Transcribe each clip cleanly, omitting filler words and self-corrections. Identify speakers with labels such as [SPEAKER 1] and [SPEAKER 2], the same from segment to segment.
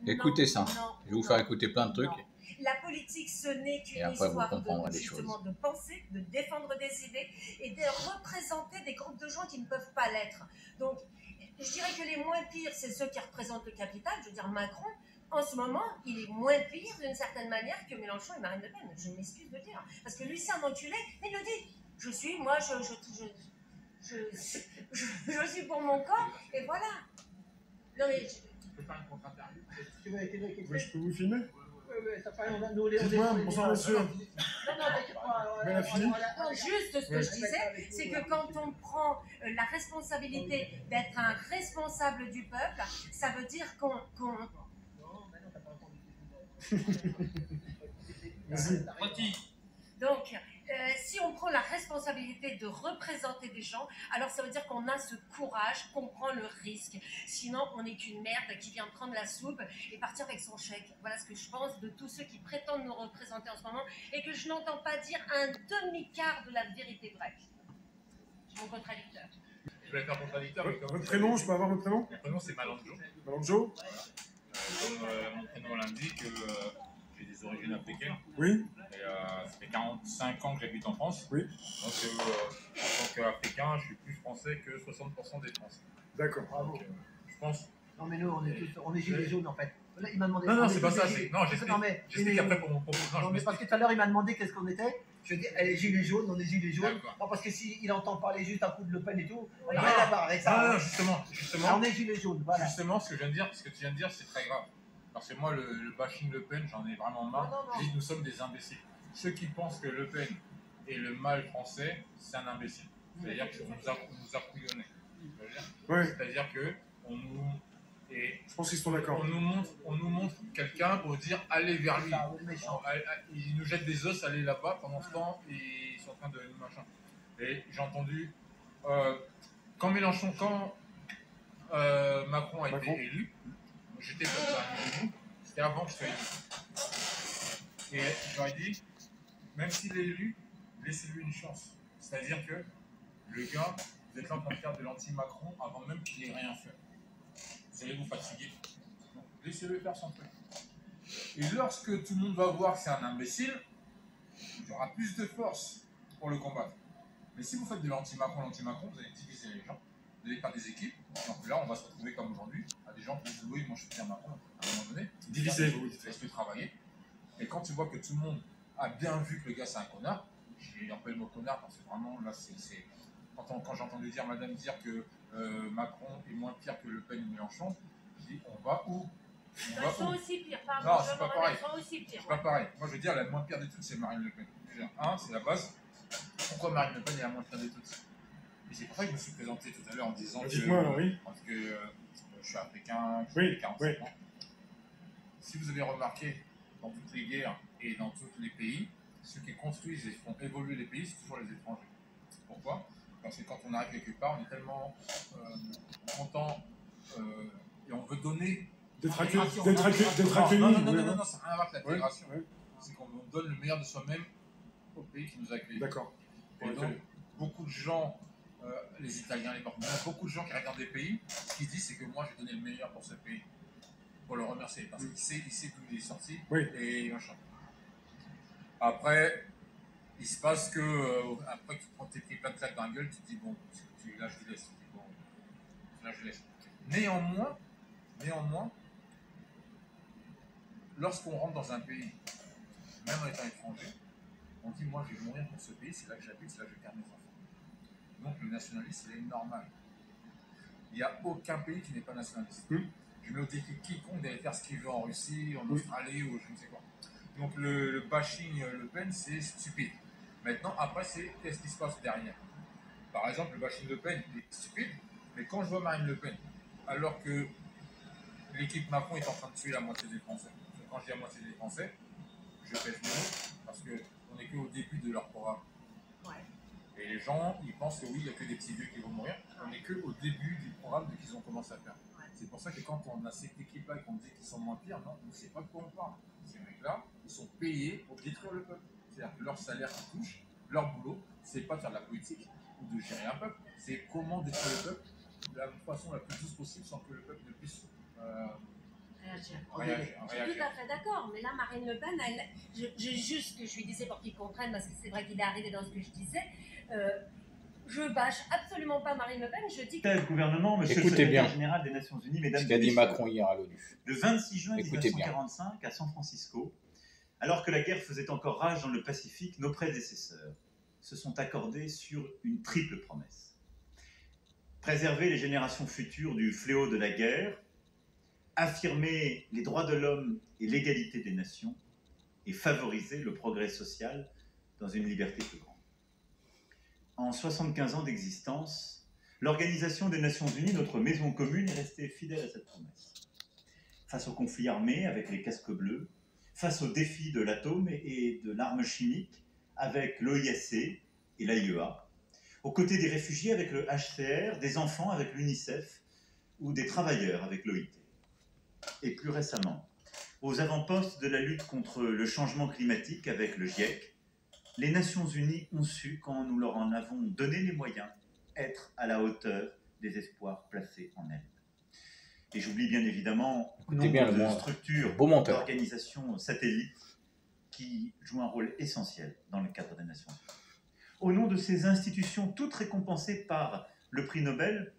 [SPEAKER 1] Écoutez ça.
[SPEAKER 2] Non,
[SPEAKER 1] Je vais vous faire écouter plein de trucs.
[SPEAKER 2] non. La politique, ce n'est qu'une
[SPEAKER 1] après, vous
[SPEAKER 2] histoire
[SPEAKER 1] comprendrez
[SPEAKER 2] de,
[SPEAKER 1] les choses.
[SPEAKER 2] justement, de penser, de défendre des idées et de représenter des groupes de gens qui ne peuvent pas l'être. Donc, je dirais que les moins pires, c'est ceux qui représentent le capital. Je veux dire, Macron, en ce moment, il est moins pire d'une certaine manière que Mélenchon et Marine Le Pen. Je m'excuse de dire. Parce que lui, c'est un enculé, mais il le dit. Je suis pour mon corps, et voilà. Non mais...
[SPEAKER 3] Je peux faire une contre-interview.
[SPEAKER 4] Je peux vous filmer?
[SPEAKER 3] Oui, ça fait rien.
[SPEAKER 4] Dites-moi, bonsoir monsieur.
[SPEAKER 2] Non, juste ce que je disais, c'est que quand on prend la responsabilité d'être un responsable du peuple, ça veut dire qu'on... Donc, si on prend la responsabilité de représenter des gens, alors ça veut dire qu'on a ce courage, qu'on prend le risque. Sinon, on n'est qu'une merde qui vient prendre la soupe et partir avec son chèque. Voilà ce que je pense de tous ceux qui prétendent nous représenter en ce moment et que je n'entends pas dire un demi-quart de la vérité vraie. C'est mon contradicteur.
[SPEAKER 3] Je vais être un contradicteur.
[SPEAKER 4] Votre prénom, je peux avoir votre prénom?
[SPEAKER 3] Mon prénom, c'est Malandjo.
[SPEAKER 4] Malandjo?
[SPEAKER 3] Comme mon prénom l'indique, j'ai des origines africaines.
[SPEAKER 4] Oui.
[SPEAKER 3] Et ça fait 45 ans que j'habite en France.
[SPEAKER 4] Oui.
[SPEAKER 3] Donc, en tant qu'Africain, je suis plus français que 60% des Français.
[SPEAKER 4] D'accord.
[SPEAKER 3] Donc, je pense.
[SPEAKER 5] Non, mais nous, on est gilets jaunes en fait. Là, il m'a demandé.
[SPEAKER 3] Non, c'est pas ça. Non, j'explique après pour mon propos.
[SPEAKER 5] Non, mais parce que tout à l'heure, il m'a demandé qu'est-ce qu'on était. Je dis, elle est gilet jaune, on est gilet jaune. Non, parce que s'il entend parler juste un coup de Le Pen et tout, on n'a rien à voir avec ça.
[SPEAKER 3] Non, justement.
[SPEAKER 5] On est gilet jaune, voilà.
[SPEAKER 3] Justement, ce que tu viens de dire, c'est très grave. Parce que moi, le bashing Le Pen, j'en ai vraiment marre. Je dis que nous sommes des imbéciles. Ceux qui pensent que Le Pen est le mal français, c'est un imbécile. C'est-à-dire qu'on nous a couillonnés. C'est-à-dire que
[SPEAKER 4] je pense qu'ils sont d'accord.
[SPEAKER 3] On nous montre quelqu'un pour dire allez vers lui. Ils nous jettent des os, allez là-bas. Pendant ce temps, ils sont en train de nous machin. Et j'ai entendu quand Macron a été élu, j'étais comme ça. C'était avant que je sois élu. Et j'aurais dit, même s'il est élu, laissez-lui une chance. C'est-à-dire que le gars, vous êtes là en train de faire de l'anti-Macron avant même qu'il ait rien fait. Vous allez vous fatiguer. Donc, laissez-le faire son truc. Et lorsque tout le monde va voir que c'est un imbécile, il y aura plus de force pour le combattre. Mais si vous faites de l'anti-Macron, vous allez diviser les gens, vous allez faire des équipes. Donc là, on va se retrouver comme aujourd'hui, à des gens qui disent oui, moi je soutiens Macron, à un moment donné.
[SPEAKER 4] Diviser, vous dites.
[SPEAKER 3] Laisse-le travailler. Et quand tu vois que tout le monde a bien vu que le gars c'est un connard, j'ai un peu le mot connard parce que vraiment là, c'est. Quand j'ai entendu madame dire que Macron est moins pire que Le Pen ou Mélenchon, je dis on va où?
[SPEAKER 2] Ils sont aussi pires, pardon.
[SPEAKER 3] Non, c'est pas pareil.
[SPEAKER 2] Ils sont aussi pires.
[SPEAKER 3] C'est pas pareil. Moi je veux dire, la moins pire de toutes, c'est Marine Le Pen. C'est la base. Pourquoi Marine Le Pen est la moins pire de toutes? Et c'est pour ça que je me suis présenté tout à l'heure en disant parce que je suis africain, j'ai 45 ans. Si vous avez remarqué, dans toutes les guerres et dans tous les pays, ceux qui construisent et font évoluer les pays, c'est toujours les étrangers. Pourquoi? Parce que quand on arrive quelque part, on est tellement content et on veut donner.
[SPEAKER 4] D'être accueilli.
[SPEAKER 3] Non, ça n'a rien à voir avec l'intégration. C'est qu'on donne le meilleur de soi-même au pays qui nous accueille.
[SPEAKER 4] D'accord.
[SPEAKER 3] Et donc, beaucoup de gens, les Italiens, les Portugais, beaucoup de gens qui arrivent dans des pays, ce qu'ils disent, c'est que moi, j'ai donné le meilleur pour ce pays. Pour le remercier, parce qu'il sait d'où il est sorti. Et machin. Après, il se passe que, après que tu prends tes pris plein de claques dans la gueule, tu te dis, bon, là, je laisse. Là, je laisse. Néanmoins, lorsqu'on rentre dans un pays, même en étant étranger, on dit, moi, je vais mourir pour ce pays, c'est là que j'habite, c'est là que je garde mes enfants. Donc, le nationalisme, il est normal. Il n'y a aucun pays qui n'est pas nationaliste. Je mets au défi quiconque d'aller faire ce qu'il veut en Russie, en Australie ou je ne sais quoi. Donc, le bashing Le Pen, c'est stupide. Maintenant, après, c'est qu'est-ce qui se passe derrière. Par exemple, le bashing Le Pen est stupide, mais quand je vois Marine Le Pen, alors que l'équipe Macron est en train de tuer la moitié des Français, quand je dis la moitié des Français, je pèse mes mots, parce qu'on n'est qu'au début de leur programme. Et les gens, ils pensent que oui, il n'y a que des petits vieux qui vont mourir. On n'est qu'au début du programme qu'ils ont commencé à faire. C'est pour ça que quand on a cette équipe-là et qu'on dit qu'ils sont moins pires, non, on ne sait pas de quoi on parle. Ces mecs-là, ils sont payés pour détruire le peuple. C'est-à-dire que leur salaire qu'ils touchent, leur boulot, c'est pas de faire de la politique ou de gérer un peuple, c'est comment détruire le peuple de la façon la plus douce possible sans que le peuple ne puisse
[SPEAKER 2] réagir.
[SPEAKER 3] Réagir,
[SPEAKER 2] Je suis tout à fait d'accord, mais là, Marine Le Pen, juste ce que je lui disais pour qu'il comprenne, parce que c'est vrai qu'il est arrivé dans ce que je disais, je bâche absolument pas Marine Le Pen, je dis que...
[SPEAKER 1] Le gouvernement, monsieur
[SPEAKER 6] Écoutez
[SPEAKER 1] le secrétaire
[SPEAKER 6] bien
[SPEAKER 1] général des Nations Unies, mesdames
[SPEAKER 6] ce
[SPEAKER 1] et
[SPEAKER 6] qu'a dit
[SPEAKER 1] messieurs,
[SPEAKER 6] Macron hier à l'ONU.
[SPEAKER 1] le 26 juin
[SPEAKER 6] Écoutez bien.
[SPEAKER 1] 1945, à San Francisco, alors que la guerre faisait encore rage dans le Pacifique, nos prédécesseurs se sont accordés sur une triple promesse. Préserver les générations futures du fléau de la guerre, affirmer les droits de l'homme et l'égalité des nations, et favoriser le progrès social dans une liberté plus grande. En 75 ans d'existence, l'Organisation des Nations Unies, notre maison commune, est restée fidèle à cette promesse. Face aux conflits armés avec les casques bleus, face aux défis de l'atome et de l'arme chimique avec l'OISC et l'AIEA, aux côtés des réfugiés avec le HCR, des enfants avec l'UNICEF ou des travailleurs avec l'OIT. Et plus récemment, aux avant-postes de la lutte contre le changement climatique avec le GIEC, les Nations Unies ont su, quand nous leur en avons donné les moyens, être à la hauteur des espoirs placés en elles. Et j'oublie bien évidemment nombre de structures, d'organisations satellites qui jouent un rôle essentiel dans le cadre des Nations Unies. Au nom de ces institutions, toutes récompensées par le prix Nobel,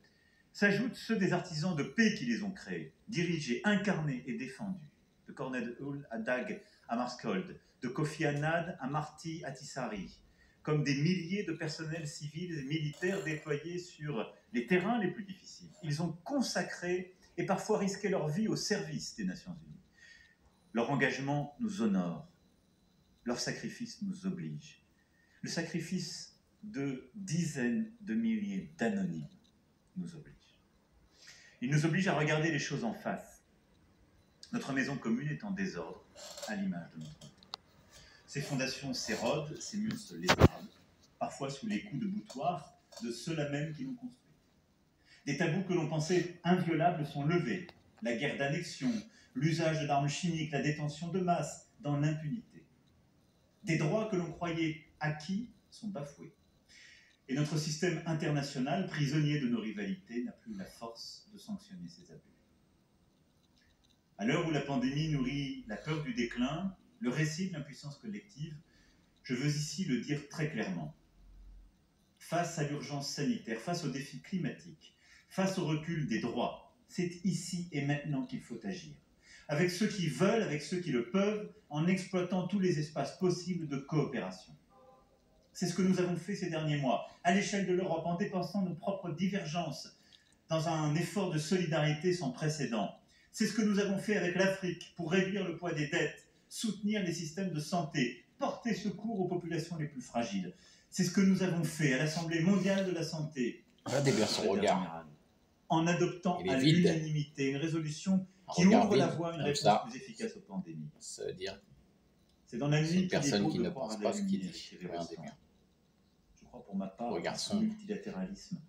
[SPEAKER 1] s'ajoutent ceux des artisans de paix qui les ont créés, dirigés, incarnés et défendus, de Cornel Hull à Dag Hammarskjöld, de Kofi Annan à Marty Ahtisaari, comme des milliers de personnels civils et militaires déployés sur les terrains les plus difficiles. Ils ont consacré et parfois risqué leur vie au service des Nations Unies. Leur engagement nous honore, leur sacrifice nous oblige. Le sacrifice de dizaines de milliers d'anonymes nous oblige. Il nous oblige à regarder les choses en face. Notre maison commune est en désordre, à l'image de notre vie. Ses fondations s'érodent, ses murs se lézardent, parfois sous les coups de boutoir de ceux-là même qui l'ont construit. Des tabous que l'on pensait inviolables sont levés. La guerre d'annexion, l'usage d'armes chimiques, la détention de masse dans l'impunité. Des droits que l'on croyait acquis sont bafoués. Et notre système international, prisonnier de nos rivalités, n'a plus la force de sanctionner ces abus. À l'heure où la pandémie nourrit la peur du déclin, le récit de l'impuissance collective, je veux ici le dire très clairement. Face à l'urgence sanitaire, face aux défis climatiques, face au recul des droits, c'est ici et maintenant qu'il faut agir. Avec ceux qui veulent, avec ceux qui le peuvent, en exploitant tous les espaces possibles de coopération. C'est ce que nous avons fait ces derniers mois, à l'échelle de l'Europe, en dépassant nos propres divergences, dans un effort de solidarité sans précédent. C'est ce que nous avons fait avec l'Afrique, pour réduire le poids des dettes, soutenir les systèmes de santé, porter secours aux populations les plus fragiles. C'est ce que nous avons fait à l'Assemblée mondiale de la santé,
[SPEAKER 6] regardez bien son regard,
[SPEAKER 1] en adoptant à l'unanimité une résolution qui ouvre la voie à une réponse plus efficace aux pandémies.
[SPEAKER 6] Ça veut dire
[SPEAKER 1] c'est dans la nuit
[SPEAKER 6] une personne qui ne pense pas ce qu'il dit.
[SPEAKER 1] Regardez bien. Je crois pour ma part au multilatéralisme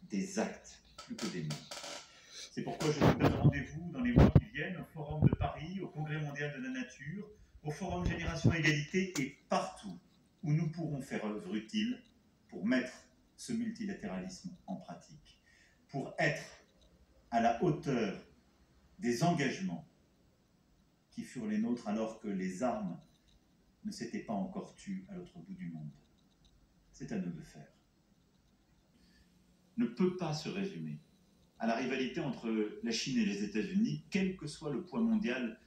[SPEAKER 1] des actes plus que des mots. C'est pourquoi je vous donne rendez-vous dans les mois qui viennent au Forum de Paris, au Congrès mondial de la nature, au Forum Génération Égalité et partout où nous pourrons faire œuvre utile pour mettre ce multilatéralisme en pratique, pour être à la hauteur des engagements qui furent les nôtres alors que les armes ne s'étaient pas encore tues à l'autre bout du monde. C'est à nous de faire. Ne peut pas se résumer à la rivalité entre la Chine et les États-Unis, quel que soit le poids mondial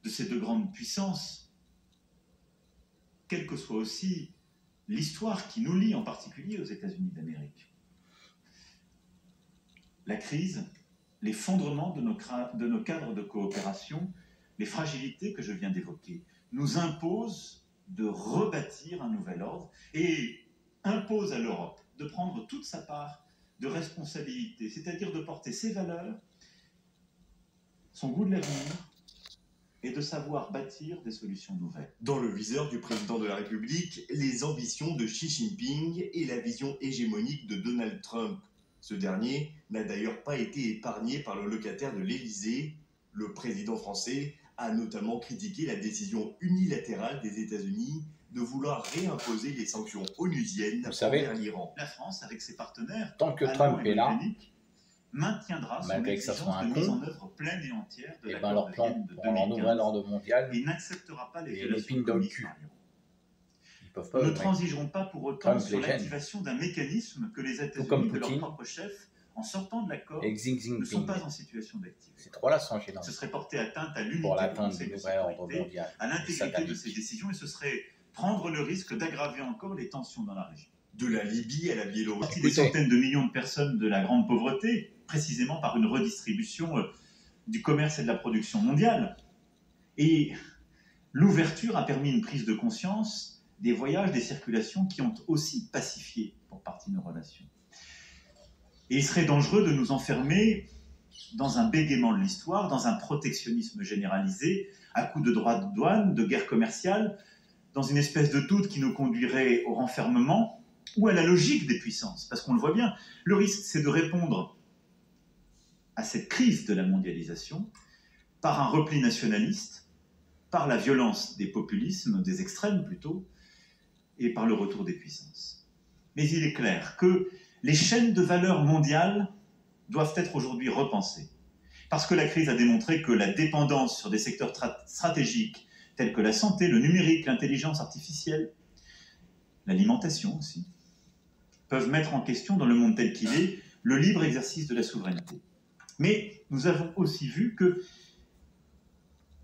[SPEAKER 1] de ces deux grandes puissances, quelle que soit aussi l'histoire qui nous lie en particulier aux États-Unis d'Amérique. La crise, l'effondrement de nos cadres de coopération, les fragilités que je viens d'évoquer, nous imposent de rebâtir un nouvel ordre et imposent à l'Europe de prendre toute sa part de responsabilité, c'est-à-dire de porter ses valeurs, son goût de l'avenir et de savoir bâtir des solutions nouvelles.
[SPEAKER 7] Dans le viseur du président de la République, les ambitions de Xi Jinping et la vision hégémonique de Donald Trump. Ce dernier n'a d'ailleurs pas été épargné par le locataire de l'Élysée. Le président français a notamment critiqué la décision unilatérale des États-Unis de vouloir réimposer les sanctions onusiennes envers l'Iran.
[SPEAKER 1] La France, avec ses partenaires,
[SPEAKER 6] tant que Trump est là,
[SPEAKER 1] maintiendra son
[SPEAKER 6] Malgré que ça soit
[SPEAKER 1] exigence
[SPEAKER 6] un
[SPEAKER 1] de mise
[SPEAKER 6] con,
[SPEAKER 1] en œuvre pleine et entière de
[SPEAKER 6] et ben
[SPEAKER 1] l'accord
[SPEAKER 6] leur
[SPEAKER 1] de
[SPEAKER 6] plan
[SPEAKER 1] Vienne de
[SPEAKER 6] pour leur nouvel
[SPEAKER 1] 2015
[SPEAKER 6] ordre mondial,
[SPEAKER 1] et n'acceptera pas les
[SPEAKER 6] et
[SPEAKER 1] violations
[SPEAKER 6] l'épine dans le
[SPEAKER 1] commises
[SPEAKER 6] cul.
[SPEAKER 1] par l'Iran.
[SPEAKER 6] ils peuvent
[SPEAKER 1] Nous
[SPEAKER 6] pas.
[SPEAKER 1] ne
[SPEAKER 6] Ouais.
[SPEAKER 1] transigerons pas pour autant
[SPEAKER 6] Trump
[SPEAKER 1] sur
[SPEAKER 6] les gêne.
[SPEAKER 1] l'activation d'un mécanisme que les
[SPEAKER 6] Tout comme
[SPEAKER 1] États-Unis, de leur
[SPEAKER 6] Poutine.
[SPEAKER 1] propre chef, en sortant de l'accord,
[SPEAKER 6] Et Xi
[SPEAKER 1] ne sont
[SPEAKER 6] Jinping.
[SPEAKER 1] pas en situation d'activer.
[SPEAKER 6] Ces trois-là sont gênants
[SPEAKER 1] Ce serait porter atteinte à l'unité
[SPEAKER 6] pour
[SPEAKER 1] du
[SPEAKER 6] l'atteinte
[SPEAKER 1] Conseil
[SPEAKER 6] du
[SPEAKER 1] de
[SPEAKER 6] nouvel ordre
[SPEAKER 1] sécurité,
[SPEAKER 6] mondial.
[SPEAKER 1] à l'intégrité de
[SPEAKER 6] satanique.
[SPEAKER 1] ses décisions, et ce serait prendre le risque d'aggraver encore les tensions dans la région.
[SPEAKER 7] De la Libye à la Biélorussie.
[SPEAKER 1] Sortie des
[SPEAKER 6] Écoutez.
[SPEAKER 1] centaines de millions de personnes de la grande pauvreté, précisément par une redistribution du commerce et de la production mondiale. Et l'ouverture a permis une prise de conscience des voyages, des circulations qui ont aussi pacifié pour partie nos relations. Et il serait dangereux de nous enfermer dans un bégaiement de l'histoire, dans un protectionnisme généralisé, à coups de droits de douane, de guerre commerciale, dans une espèce de doute qui nous conduirait au renfermement ou à la logique des puissances. Parce qu'on le voit bien, le risque, c'est de répondre à cette crise de la mondialisation par un repli nationaliste, par la violence des populismes, des extrêmes plutôt, et par le retour des puissances. Mais il est clair que les chaînes de valeur mondiales doivent être aujourd'hui repensées. Parce que la crise a démontré que la dépendance sur des secteurs stratégiques tels que la santé, le numérique, l'intelligence artificielle, l'alimentation aussi, peuvent mettre en question, dans le monde tel qu'il est, le libre exercice de la souveraineté. Mais nous avons aussi vu que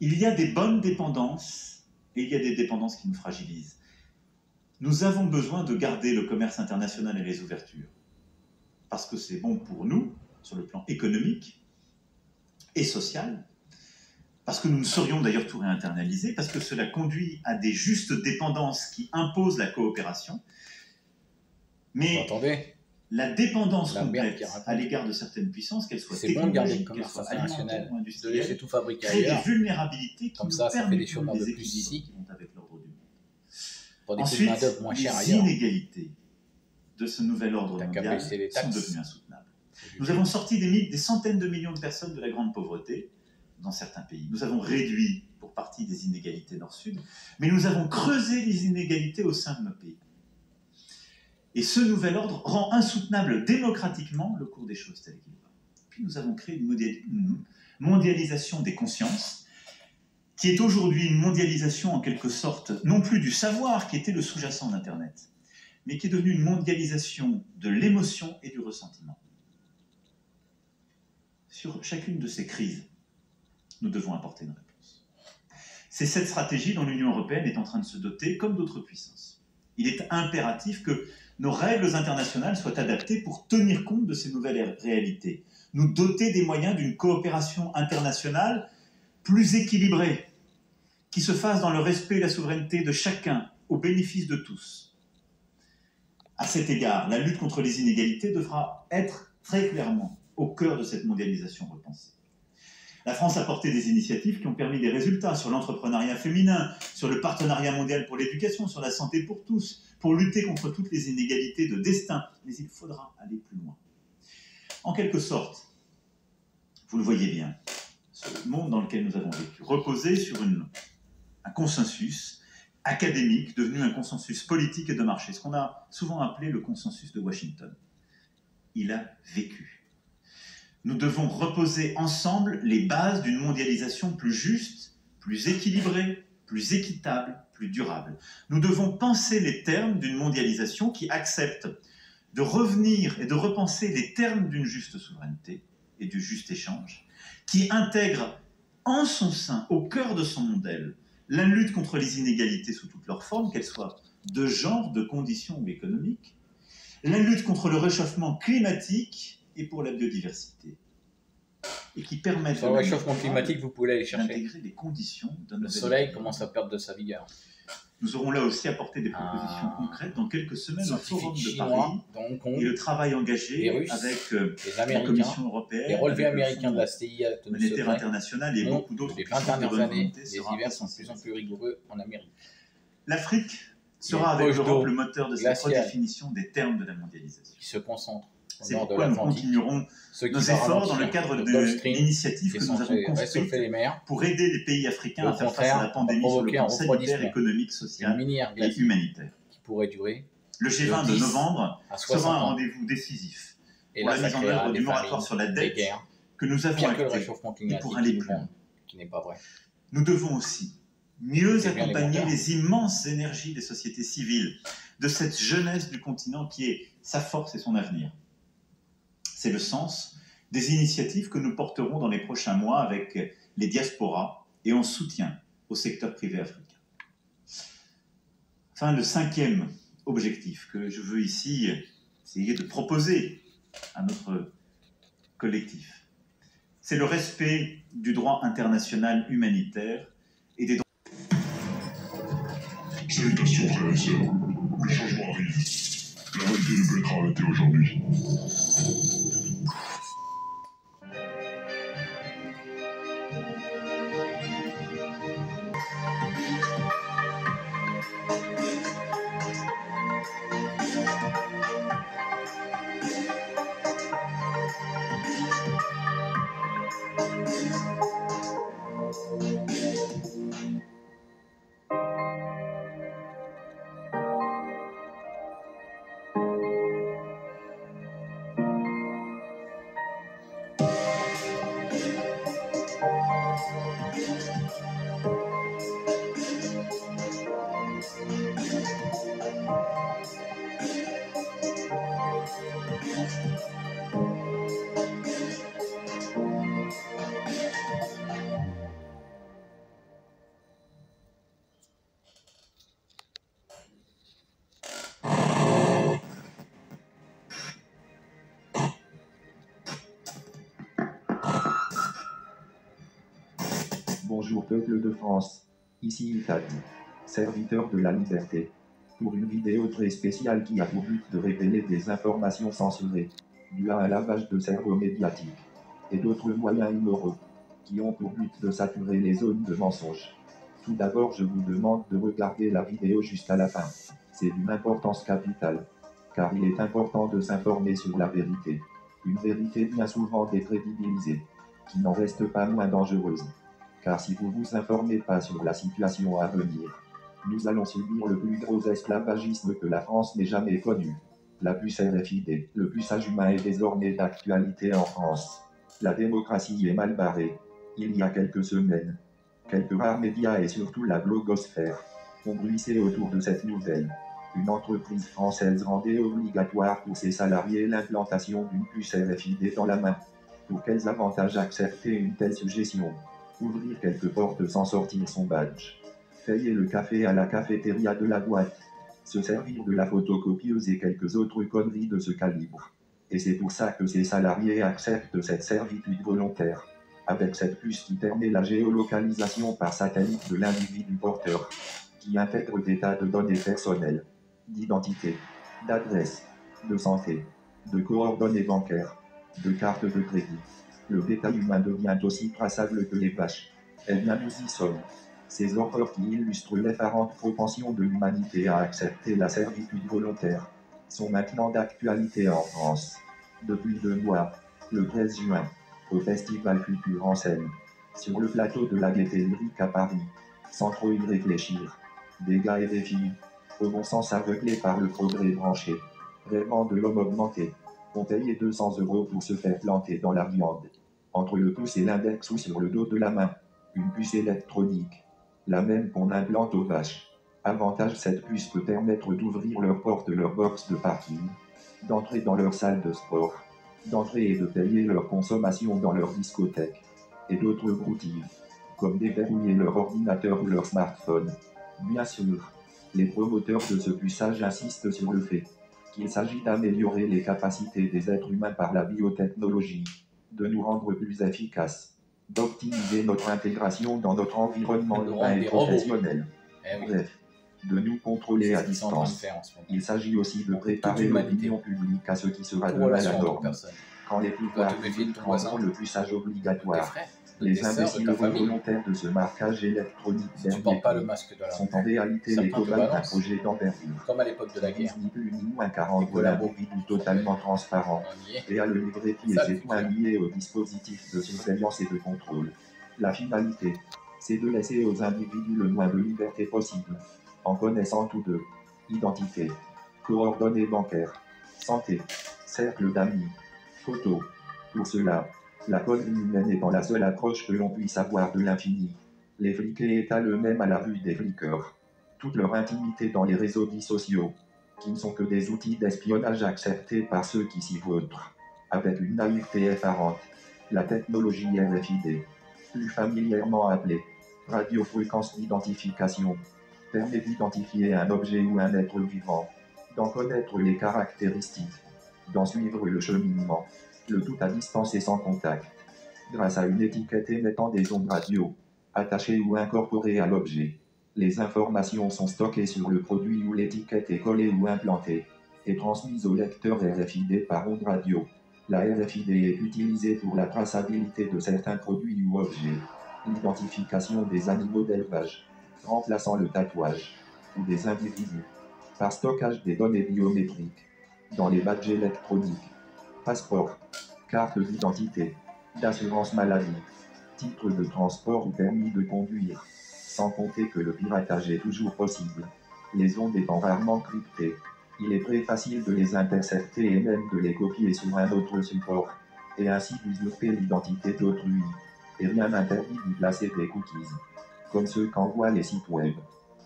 [SPEAKER 1] il y a des bonnes dépendances et il y a des dépendances qui nous fragilisent. Nous avons besoin de garder le commerce international et les ouvertures, parce que c'est bon pour nous, sur le plan économique et social, parce que nous ne saurions d'ailleurs tout réinternaliser, parce que cela conduit à des justes dépendances qui imposent la coopération.
[SPEAKER 6] Vous
[SPEAKER 1] Mais
[SPEAKER 6] entendez?
[SPEAKER 1] la dépendance
[SPEAKER 6] La merde
[SPEAKER 1] complète
[SPEAKER 6] qui raconte.
[SPEAKER 1] à l'égard de certaines puissances, qu'elles soient
[SPEAKER 6] C'est bon de garder le
[SPEAKER 1] technologiques, qu'elles
[SPEAKER 6] commerce
[SPEAKER 1] soient
[SPEAKER 6] international,
[SPEAKER 1] alimentaires ou
[SPEAKER 6] de laisser
[SPEAKER 1] industrielles,
[SPEAKER 6] tout fabriquer
[SPEAKER 1] crée des
[SPEAKER 6] ailleurs,
[SPEAKER 1] vulnérabilités qui
[SPEAKER 6] Comme
[SPEAKER 1] nous
[SPEAKER 6] ça fait des
[SPEAKER 1] permettent
[SPEAKER 6] chômeurs de
[SPEAKER 1] des
[SPEAKER 6] plus
[SPEAKER 1] équilibres
[SPEAKER 6] ici.
[SPEAKER 1] qui vont avec l'ordre du monde.
[SPEAKER 6] pour des coûts de
[SPEAKER 1] Ensuite,
[SPEAKER 6] main-d'œuvre moins chers
[SPEAKER 1] les
[SPEAKER 6] ailleurs.
[SPEAKER 1] inégalités de ce nouvel ordre
[SPEAKER 6] T'as qu'à
[SPEAKER 1] mondial
[SPEAKER 6] baisser les
[SPEAKER 1] sont
[SPEAKER 6] taxes.
[SPEAKER 1] devenues insoutenables. Nous avons sorti des centaines de millions de personnes de la grande pauvreté dans certains pays. Nous avons réduit pour partie des inégalités nord-sud, mais nous avons creusé les inégalités au sein de nos pays. Et ce nouvel ordre rend insoutenable démocratiquement le cours des choses tel qu'il va. Puis nous avons créé une mondialisation des consciences, qui est aujourd'hui une mondialisation en quelque sorte, non plus du savoir qui était le sous-jacent d'Internet, mais qui est devenue une mondialisation de l'émotion et du ressentiment. Sur chacune de ces crises, nous devons apporter une réponse. C'est cette stratégie dont l'Union européenne est en train de se doter, comme d'autres puissances. Il est impératif que nos règles internationales soient adaptées pour tenir compte de ces nouvelles réalités, nous doter des moyens d'une coopération internationale plus équilibrée, qui se fasse dans le respect et la souveraineté de chacun, au bénéfice de tous. À cet égard, la lutte contre les inégalités devra être très clairement au cœur de cette mondialisation repensée. La France a porté des initiatives qui ont permis des résultats sur l'entrepreneuriat féminin, sur le partenariat mondial pour l'éducation, sur la santé pour tous, pour lutter contre toutes les inégalités de destin. Mais il faudra aller plus loin. En quelque sorte, vous le voyez bien, ce monde dans lequel nous avons vécu reposait sur un consensus académique devenu un consensus politique et de marché, ce qu'on a souvent appelé le consensus de Washington. Il a vécu. Nous devons reposer ensemble les bases d'une mondialisation plus juste, plus équilibrée, plus équitable, plus durable. Nous devons penser les termes d'une mondialisation qui accepte de revenir et de repenser les termes d'une juste souveraineté et du juste échange, qui intègre en son sein, au cœur de son modèle, la lutte contre les inégalités sous toutes leurs formes, qu'elles soient de genre, de conditions ou économiques, la lutte contre le réchauffement climatique et pour la biodiversité, et qui permettent
[SPEAKER 6] Sur le réchauffement climatique, vous pouvez aller chercher.
[SPEAKER 1] d'intégrer les conditions d'un
[SPEAKER 6] Le
[SPEAKER 1] nouvel
[SPEAKER 6] soleil
[SPEAKER 1] équilibre.
[SPEAKER 6] commence à perdre de sa vigueur.
[SPEAKER 1] Nous aurons là aussi apporté des propositions concrètes dans quelques semaines au Forum
[SPEAKER 6] Scientifiques
[SPEAKER 1] de Paris
[SPEAKER 6] chinois, dans Hong
[SPEAKER 1] et
[SPEAKER 6] Kong,
[SPEAKER 1] le travail engagé
[SPEAKER 6] les Russes,
[SPEAKER 1] avec
[SPEAKER 6] les
[SPEAKER 1] la
[SPEAKER 6] Américains,
[SPEAKER 1] Commission européenne,
[SPEAKER 6] les relevés
[SPEAKER 1] avec le
[SPEAKER 6] américains de la
[SPEAKER 1] Fonds
[SPEAKER 6] CIA tenue
[SPEAKER 1] monétaire
[SPEAKER 6] secret,
[SPEAKER 1] international et
[SPEAKER 6] montrent
[SPEAKER 1] beaucoup d'autres
[SPEAKER 6] que les 20
[SPEAKER 1] puissances de
[SPEAKER 6] dernières
[SPEAKER 1] bonne
[SPEAKER 6] années,
[SPEAKER 1] volonté
[SPEAKER 6] les
[SPEAKER 1] sera
[SPEAKER 6] hivers sont de plus en
[SPEAKER 1] essentielle.
[SPEAKER 6] plus rigoureux en Amérique.
[SPEAKER 1] L'Afrique sera
[SPEAKER 6] Les
[SPEAKER 1] avec
[SPEAKER 6] poches
[SPEAKER 1] l'Europe
[SPEAKER 6] d'eau
[SPEAKER 1] le moteur de cette
[SPEAKER 6] glaciales
[SPEAKER 1] redéfinition des termes de la mondialisation.
[SPEAKER 6] Qui se concentrent au
[SPEAKER 1] C'est
[SPEAKER 6] nord de
[SPEAKER 1] pourquoi nous
[SPEAKER 6] l'Atlantique.
[SPEAKER 1] continuerons
[SPEAKER 6] Ceux qui
[SPEAKER 1] nos
[SPEAKER 6] vont
[SPEAKER 1] efforts dans
[SPEAKER 6] ralentir
[SPEAKER 1] le cadre
[SPEAKER 6] le
[SPEAKER 1] de
[SPEAKER 6] Gulf Stream,
[SPEAKER 1] l'initiative
[SPEAKER 6] qui
[SPEAKER 1] que
[SPEAKER 6] sont
[SPEAKER 1] nous avons
[SPEAKER 6] fait
[SPEAKER 1] construite
[SPEAKER 6] réchauffer les mers,
[SPEAKER 1] pour aider les pays africains
[SPEAKER 6] Et au
[SPEAKER 1] à faire face
[SPEAKER 6] contraire,
[SPEAKER 1] à la pandémie
[SPEAKER 6] on va
[SPEAKER 1] sur le
[SPEAKER 6] provoquer
[SPEAKER 1] plan
[SPEAKER 6] un
[SPEAKER 1] sanitaire,
[SPEAKER 6] refroidissement.
[SPEAKER 1] économique,
[SPEAKER 6] une
[SPEAKER 1] social
[SPEAKER 6] minière
[SPEAKER 1] et
[SPEAKER 6] glaciaire
[SPEAKER 1] humanitaire.
[SPEAKER 6] qui pourrait durer
[SPEAKER 1] Le G20
[SPEAKER 6] de
[SPEAKER 1] de
[SPEAKER 6] 10
[SPEAKER 1] novembre
[SPEAKER 6] à
[SPEAKER 1] sera
[SPEAKER 6] 60
[SPEAKER 1] un
[SPEAKER 6] ans.
[SPEAKER 1] rendez-vous décisif
[SPEAKER 6] Et
[SPEAKER 1] pour
[SPEAKER 6] là,
[SPEAKER 1] la
[SPEAKER 6] ça
[SPEAKER 1] mise en
[SPEAKER 6] créera
[SPEAKER 1] œuvre
[SPEAKER 6] des
[SPEAKER 1] du moratoire
[SPEAKER 6] famines,
[SPEAKER 1] sur la
[SPEAKER 6] des
[SPEAKER 1] dette
[SPEAKER 6] guerres,
[SPEAKER 1] que nous avons
[SPEAKER 6] pire que le
[SPEAKER 1] acté.
[SPEAKER 6] réchauffement
[SPEAKER 1] Et
[SPEAKER 6] climatique
[SPEAKER 1] pour aller
[SPEAKER 6] du
[SPEAKER 1] plus
[SPEAKER 6] monde,
[SPEAKER 1] loin,
[SPEAKER 6] qui n'est pas vrai.
[SPEAKER 1] nous devons aussi mieux
[SPEAKER 6] C'est bien les
[SPEAKER 1] accompagner
[SPEAKER 6] menteurs.
[SPEAKER 1] les immenses énergies des sociétés civiles, de cette jeunesse du continent qui est sa force et son avenir. C'est le sens des initiatives que nous porterons dans les prochains mois avec les diasporas et en soutien au secteur privé africain. Enfin, le 5e objectif que je veux ici essayer de proposer à notre collectif, c'est le respect du droit international humanitaire et des droits.
[SPEAKER 8] Salutations frères et sœurs, le changement arrive. La réalité ne peut être arrêtée aujourd'hui.
[SPEAKER 9] Bonjour peuple de France, ici Itad, serviteur de la liberté, pour une vidéo très spéciale qui a pour but de révéler des informations censurées, dues à un lavage de cerveau médiatique, et d'autres moyens immoraux, qui ont pour but de saturer les zones de mensonges. Tout d'abord je vous demande de regarder la vidéo jusqu'à la fin, c'est d'une importance capitale, car il est important de s'informer sur la vérité, une vérité bien souvent décrédibilisée, qui n'en reste pas moins dangereuse. Car si vous vous informez pas sur la situation à venir, nous allons subir le plus gros esclavagisme que la France n'ait jamais connu. La puce RFID, le puçage humain est désormais d'actualité en France. La démocratie est mal barrée. Il y a quelques semaines, quelques rares médias et surtout la blogosphère ont bruissé autour de cette nouvelle. Une entreprise française rendait obligatoire pour ses salariés l'implantation d'une puce RFID dans la main. Pour quels avantages accepter une telle suggestion ? Ouvrir quelques portes sans sortir son badge. Payer le café à la cafétéria de la boîte. Se servir de la photocopieuse et quelques autres conneries de ce calibre. Et c'est pour ça que ces salariés acceptent cette servitude volontaire. Avec cette puce qui permet la géolocalisation par satellite de l'individu porteur. Qui intègre des tas de données personnelles. D'identité, d'adresse, de santé, de coordonnées bancaires, de cartes de crédit. Le détail humain devient aussi traçable que les vaches. Eh bien nous y sommes. Ces horreurs qui illustrent l'effarante propension de l'humanité à accepter la servitude volontaire sont maintenant d'actualité en France. Depuis 2 mois, le 13 juin, au Festival Culture en Seine, sur le plateau de la Gaîté Lyrique à Paris, sans trop y réfléchir, des gars et des filles, au bon sens aveuglés par le progrès branché, rêvant de l'homme augmenté, ont payé 200 € pour se faire planter dans la viande. Entre le pouce et l'index ou sur le dos de la main, une puce électronique, la même qu'on implante aux vaches. Avantage, cette puce peut permettre d'ouvrir leurs portes, leur box de parking, d'entrer dans leur salle de sport, d'entrer et de payer leur consommation dans leur discothèque, et d'autres broutilles, comme déverrouiller leur ordinateur ou leur smartphone. Bien sûr, les promoteurs de ce puçage insistent sur le fait qu'il s'agit d'améliorer les capacités des êtres humains par la biotechnologie, de nous rendre plus efficaces, d'optimiser notre intégration dans notre environnement urbain et professionnel. Bref, de nous contrôler à distance. Il s'agit aussi de préparer l'opinion publique à ce qui sera demain la norme. Quand les pouvoirs publics rendront le puçage obligatoire, les imbéciles volontaires de ce marquage électronique sont en réalité les cobayes d'un projet d'envergure.
[SPEAKER 6] Comme à l'époque de la guerre.
[SPEAKER 9] Ni plus ni moins qu'à rendre l'individu totalement transparent et à le livrer pieds et poings liés au dispositif de surveillance et de contrôle. La finalité, c'est de laisser aux individus le moins de liberté possible, en connaissant tous deux identité, coordonnées bancaires, santé, cercle d'amis, Photo. Pour cela, la connerie humaine étant la seule approche que l'on puisse avoir de l'infini. Les fliqués étalent eux-mêmes à la vue des fliqueurs toute leur intimité dans les réseaux dits sociaux, qui ne sont que des outils d'espionnage acceptés par ceux qui s'y vautrent, avec une naïveté effarante. La technologie RFID, plus familièrement appelée radiofréquence d'identification, permet d'identifier un objet ou un être vivant, d'en connaître les caractéristiques, d'en suivre le cheminement, le tout à distance et sans contact, grâce à une étiquette émettant des ondes radio, attachées ou incorporées à l'objet. Les informations sont stockées sur le produit où l'étiquette est collée ou implantée, et transmises au lecteur RFID par ondes radio. La RFID est utilisée pour la traçabilité de certains produits ou objets, l'identification des animaux d'élevage, remplaçant le tatouage, ou des individus, par stockage des données biométriques, dans les badges électroniques, passeports, cartes d'identité, d'assurance maladie, titres de transport ou permis de conduire, sans compter que le piratage est toujours possible. Les ondes étant rarement cryptées, il est très facile de les intercepter et même de les copier sur un autre support, et ainsi d'usurper l'identité d'autrui. Et rien n'interdit d'y placer des cookies, comme ceux qu'envoient les sites web,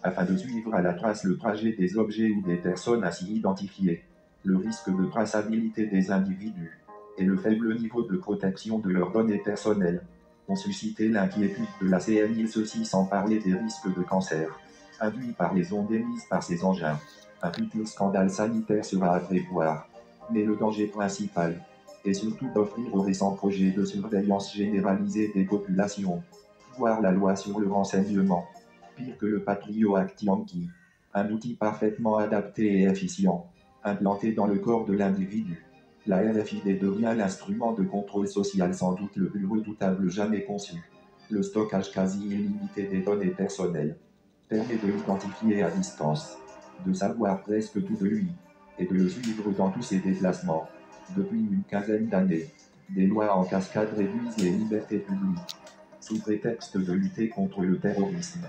[SPEAKER 9] afin de suivre à la trace le trajet des objets ou des personnes ainsi identifiées. Le risque de traçabilité des individus et le faible niveau de protection de leurs données personnelles ont suscité l'inquiétude de la CNIL, ceci sans parler des risques de cancer induits par les ondes émises par ces engins. Un futur scandale sanitaire sera à prévoir, mais le danger principal est surtout d'offrir aux récents projets de surveillance généralisée des populations, voire la loi sur le renseignement, pire que le Patriot Act Yankee, un outil parfaitement adapté et efficient, implanté dans le corps de l'individu. La RFID devient l'instrument de contrôle social sans doute le plus redoutable jamais conçu. Le stockage quasi illimité des données personnelles permet de l'identifier à distance, de savoir presque tout de lui, et de le suivre dans tous ses déplacements. Depuis une quinzaine d'années, des lois en cascade réduisent les libertés publiques, sous prétexte de lutter contre le terrorisme.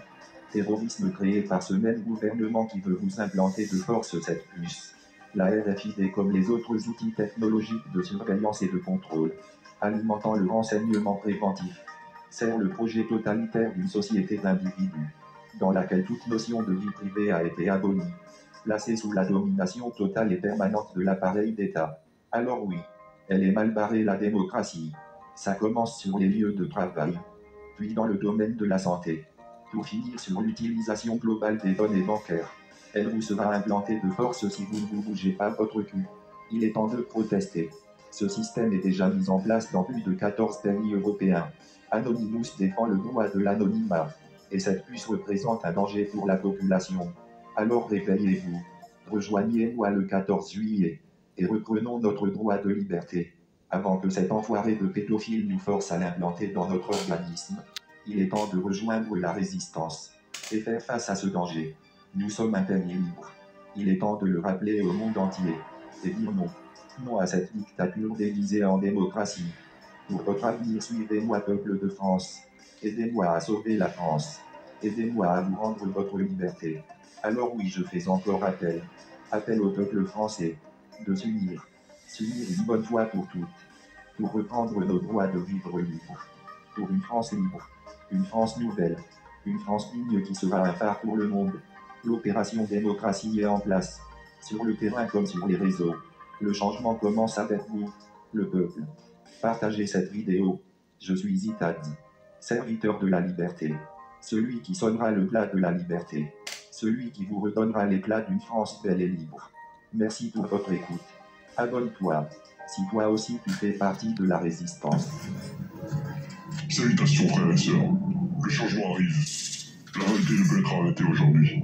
[SPEAKER 9] Terrorisme créé par ce même gouvernement qui veut vous implanter de force cette puce. La RFID, comme les autres outils technologiques de surveillance et de contrôle, alimentant le renseignement préventif, sert le projet totalitaire d'une société d'individus, dans laquelle toute notion de vie privée a été abolie, placée sous la domination totale et permanente de l'appareil d'État. Alors oui, elle est mal barrée la démocratie. Ça commence sur les lieux de travail, puis dans le domaine de la santé, pour finir sur l'utilisation globale des données bancaires. Elle vous sera implantée de force si vous ne vous bougez pas votre cul. Il est temps de protester. Ce système est déjà mis en place dans plus de 14 pays européens. Anonymous défend le droit de l'anonymat, et cette puce représente un danger pour la population. Alors réveillez-vous, rejoignez-moi le 14 juillet, et reprenons notre droit de liberté, avant que cet enfoiré de pédophile nous force à l'implanter dans notre organisme. Il est temps de rejoindre la résistance, et faire face à ce danger. Nous sommes un pays libre. Il est temps de le rappeler au monde entier, et dire non. Non à cette dictature déguisée en démocratie. Pour votre avenir, suivez-moi, peuple de France. Aidez-moi à sauver la France. Aidez-moi à vous rendre votre liberté. Alors oui, je fais encore appel. Appel au peuple français de s'unir. S'unir une bonne fois pour toutes. Pour reprendre nos droits de vivre libre. Pour une France libre. Une France nouvelle. Une France digne qui sera un phare pour le monde. L'opération démocratie est en place. Sur le terrain comme sur les réseaux. Le changement commence avec vous, le peuple. Partagez cette vidéo. Je suis Itad, serviteur de la liberté. Celui qui sonnera le glas de la liberté. Celui qui vous redonnera l'éclat d'une France belle et libre. Merci pour votre écoute. Abonne-toi, si toi aussi tu fais partie de la résistance.
[SPEAKER 8] Salutations frères et sœurs. Le changement arrive. La réalité ne peut être arrêtée aujourd'hui.